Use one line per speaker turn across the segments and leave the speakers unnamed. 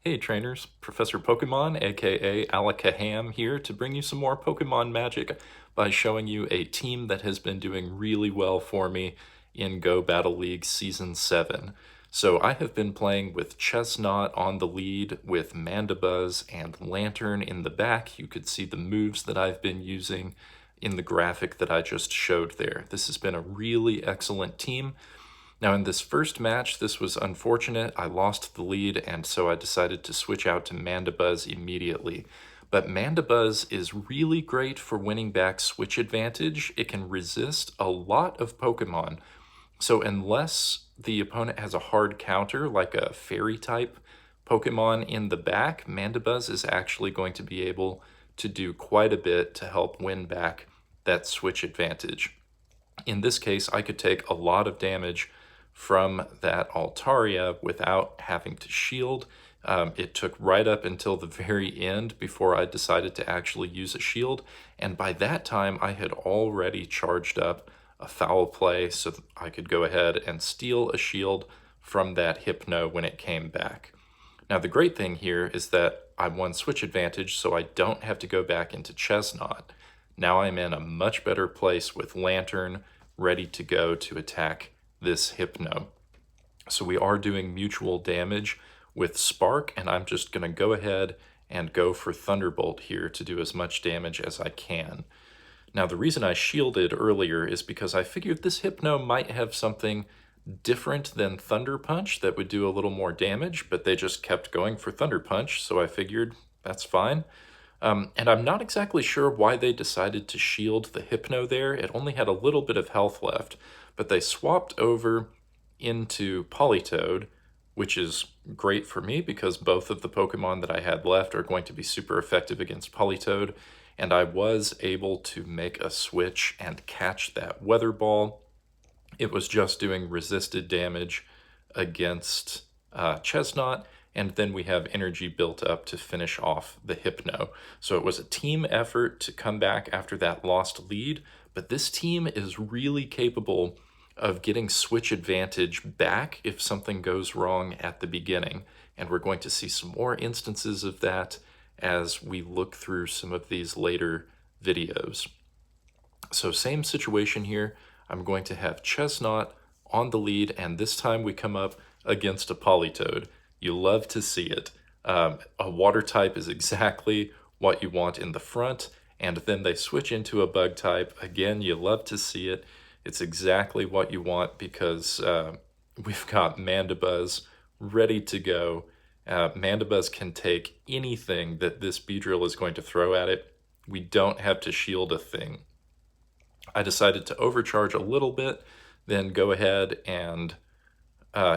Hey trainers, Professor Pokemon, aka Alakaham here to bring you some more Pokemon magic by showing you a team that has been doing really well for me in Go Battle League Season 7. So I have been playing with Chesnaught on the lead with Mandibuzz and Lanturn in the back. You could see the moves that I've been using in the graphic that I just showed there. This has been a really excellent team. Now in this first match, this was unfortunate. I lost the lead, and so I decided to switch out to Mandibuzz immediately. But Mandibuzz is really great for winning back switch advantage. It can resist a lot of Pokemon. So unless the opponent has a hard counter, like a fairy type Pokemon in the back, Mandibuzz is actually going to be able to do quite a bit to help win back that switch advantage. In this case, I could take a lot of damage from that Altaria without having to shield. It took right up until the very end before I decided to actually use a shield, and by that time I had already charged up a foul play so that I could go ahead and steal a shield from that Hypno when it came back. Now the great thing here is that I won switch advantage, so I don't have to go back into Chesnaught. Now I'm in a much better place with Lanturn ready to go to attack this Hypno. So we are doing mutual damage with Spark, and I'm just going to go ahead and go for Thunderbolt here to do as much damage as I can. Now the reason I shielded earlier is because I figured this Hypno might have something different than Thunder Punch that would do a little more damage, but they just kept going for Thunder Punch, so I figured that's fine. And I'm not exactly sure why they decided to shield the Hypno there. It only had a little bit of health left, but they swapped over into Politoed, which is great for me because both of the Pokemon that I had left are going to be super effective against Politoed, and I was able to make a switch and catch that Weather Ball. It was just doing resisted damage against Chesnaught, and then we have energy built up to finish off the Hypno. So it was a team effort to come back after that lost lead, but this team is really capable of getting switch advantage back if something goes wrong at the beginning. And we're going to see some more instances of that as we look through some of these later videos. So same situation here. I'm going to have Chesnaught on the lead, and this time we come up against a Politoed. You love to see it. A water type is exactly what you want in the front, and then they switch into a bug type. Again, you love to see it. It's exactly what you want because we've got Mandibuzz ready to go. Mandibuzz can take anything that this Beedrill is going to throw at it. We don't have to shield a thing. I decided to overcharge a little bit, then go ahead and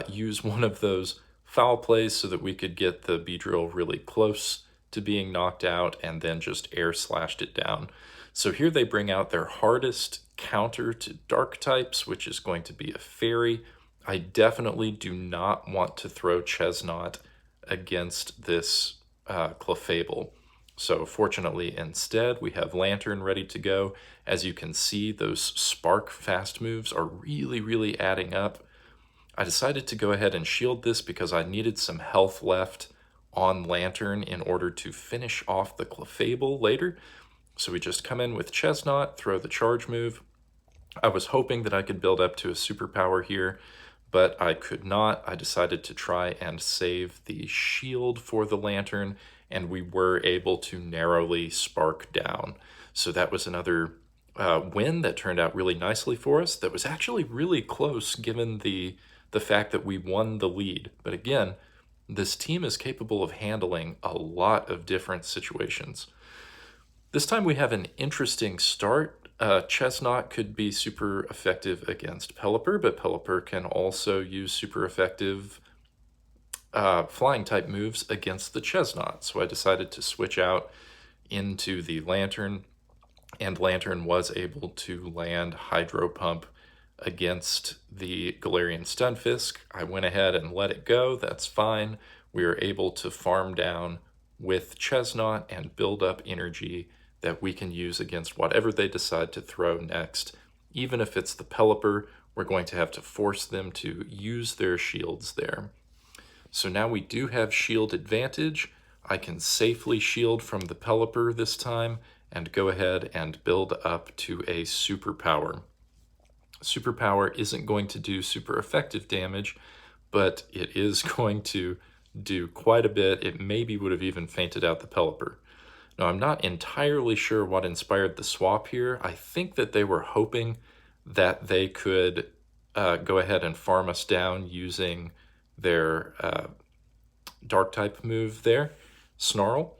use one of those foul plays so that we could get the Beedrill really close to being knocked out, and then just air slashed it down. So here they bring out their hardest counter to dark types, which is going to be a fairy. I definitely do not want to throw Chesnaught against this Clefable. So fortunately, instead, we have Lanturn ready to go. As you can see, those Spark fast moves are really adding up. I decided to go ahead and shield this because I needed some health left on Lanturn in order to finish off the Clefable later. So we just come in with Chesnaught, throw the charge move. I was hoping that I could build up to a superpower here, but I could not. I decided to try and save the shield for the Lanturn, and we were able to narrowly Spark down. So that was another win that turned out really nicely for us. That was actually really close given the fact that we won the lead. But again, this team is capable of handling a lot of different situations. This time we have an interesting start. Chesnaught could be super effective against Pelipper, but Pelipper can also use super effective flying type moves against the Chesnaught. So I decided to switch out into the Lanturn, and Lanturn was able to land Hydro Pump against the Galarian Stunfisk. I went ahead and let it go. That's fine. We are able to farm down with Chesnaught and build up energy that we can use against whatever they decide to throw next. Even if it's the Pelipper, we're going to have to force them to use their shields there. So now we do have shield advantage. I can safely shield from the Pelipper this time and go ahead and build up to a superpower. Superpower isn't going to do super effective damage, but it is going to do quite a bit. It maybe would have even fainted out the Pelipper. Now, I'm not entirely sure what inspired the swap here. I think that they were hoping that they could go ahead and farm us down using their dark type move there, Snarl.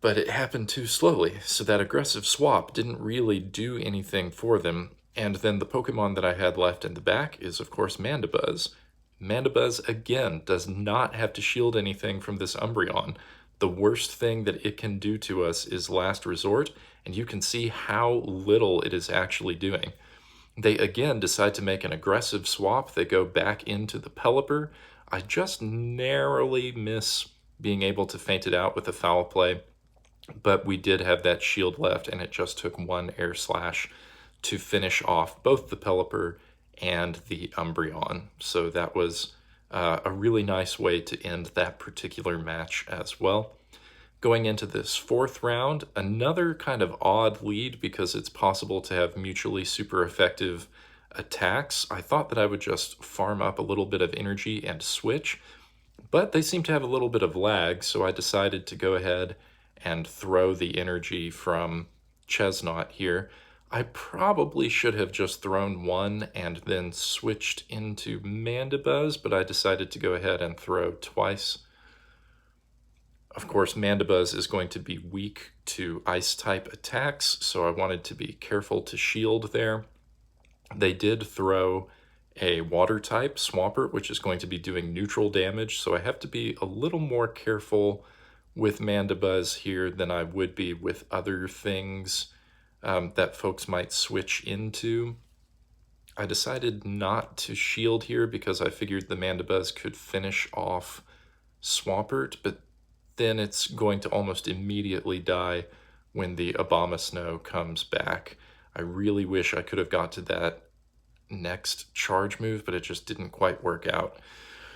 But it happened too slowly, so that aggressive swap didn't really do anything for them. And then the Pokemon that I had left in the back is, of course, Mandibuzz. Mandibuzz, again, does not have to shield anything from this Umbreon. The worst thing that it can do to us is Last Resort, and you can see how little it is actually doing. They again decide to make an aggressive swap. They go back into the Pelipper. I just narrowly miss being able to feint it out with a Foul Play, but we did have that shield left, and it just took one Air Slash to finish off both the Pelipper and the Umbreon. So that was a really nice way to end that particular match as well. Going into this fourth round, another kind of odd lead because it's possible to have mutually super effective attacks. I thought that I would just farm up a little bit of energy and switch, but they seem to have a little bit of lag, so I decided to go ahead and throw the energy from Chesnaught here. I probably should have just thrown one and then switched into Mandibuzz, but I decided to go ahead and throw twice. Of course, Mandibuzz is going to be weak to Ice-type attacks, so I wanted to be careful to shield there. They did throw a Water-type Swampert, which is going to be doing neutral damage, so I have to be a little more careful with Mandibuzz here than I would be with other things that folks might switch into. I decided not to shield here because I figured the Mandibuzz could finish off Swampert, but then it's going to almost immediately die when the Abomasnow comes back. I really wish I could have got to that next charge move, but it just didn't quite work out.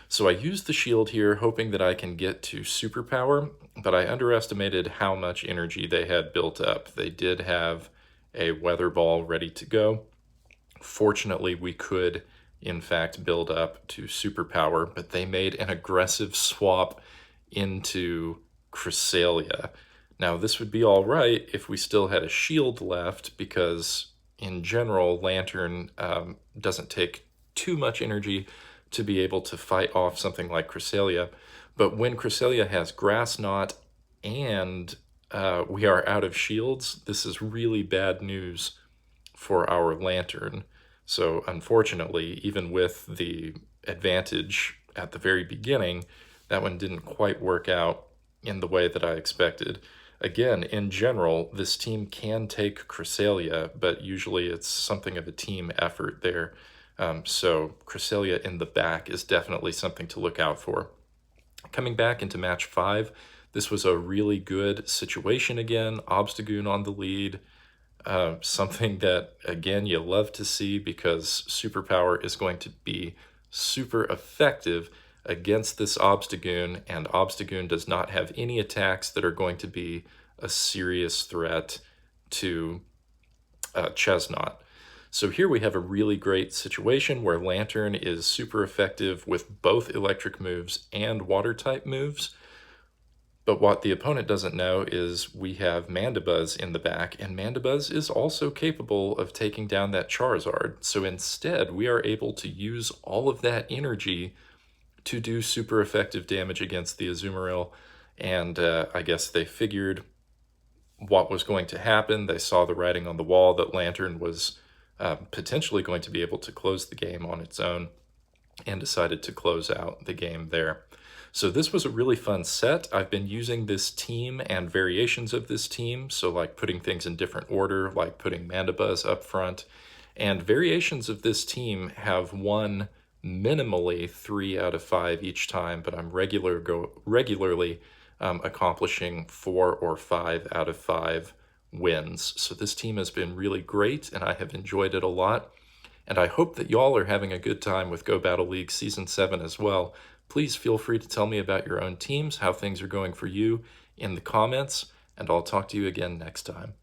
So I used the shield here, hoping that I can get to superpower, but I underestimated how much energy they had built up. They did have a Weather Ball ready to go. Fortunately, we could, in fact, build up to superpower, but they made an aggressive swap into Cresselia. Now, this would be all right if we still had a shield left, because in general, Lanturn doesn't take too much energy to be able to fight off something like Cresselia. But when Cresselia has Grass Knot and we are out of shields, this is really bad news for our Lanturn. So unfortunately, even with the advantage at the very beginning, that one didn't quite work out in the way that I expected. Again, in general, this team can take Cresselia, but usually it's something of a team effort there. So Cresselia in the back is definitely something to look out for. Coming back into match 5, this was a really good situation again. Obstagoon on the lead. Something that, again, you love to see because superpower is going to be super effective against this Obstagoon, and Obstagoon does not have any attacks that are going to be a serious threat to Chesnaught. So here we have a really great situation where Lanturn is super effective with both electric moves and water-type moves. But what the opponent doesn't know is we have Mandibuzz in the back, and Mandibuzz is also capable of taking down that Charizard. So instead, we are able to use all of that energy to do super effective damage against the Azumarill. And I guess they figured what was going to happen. They saw the writing on the wall that Lanturn was potentially going to be able to close the game on its own, and decided to close out the game there. So this was a really fun set. I've been using this team and variations of this team, so like putting things in different order, like putting Mandibuzz up front, and variations of this team have won minimally 3 out of 5 each time, but I'm regularly accomplishing 4 or 5 out of 5 wins. So this team has been really great, and I have enjoyed it a lot. And I hope that y'all are having a good time with Go Battle League Season 7 as well. Please feel free to tell me about your own teams, how things are going for you in the comments, and I'll talk to you again next time.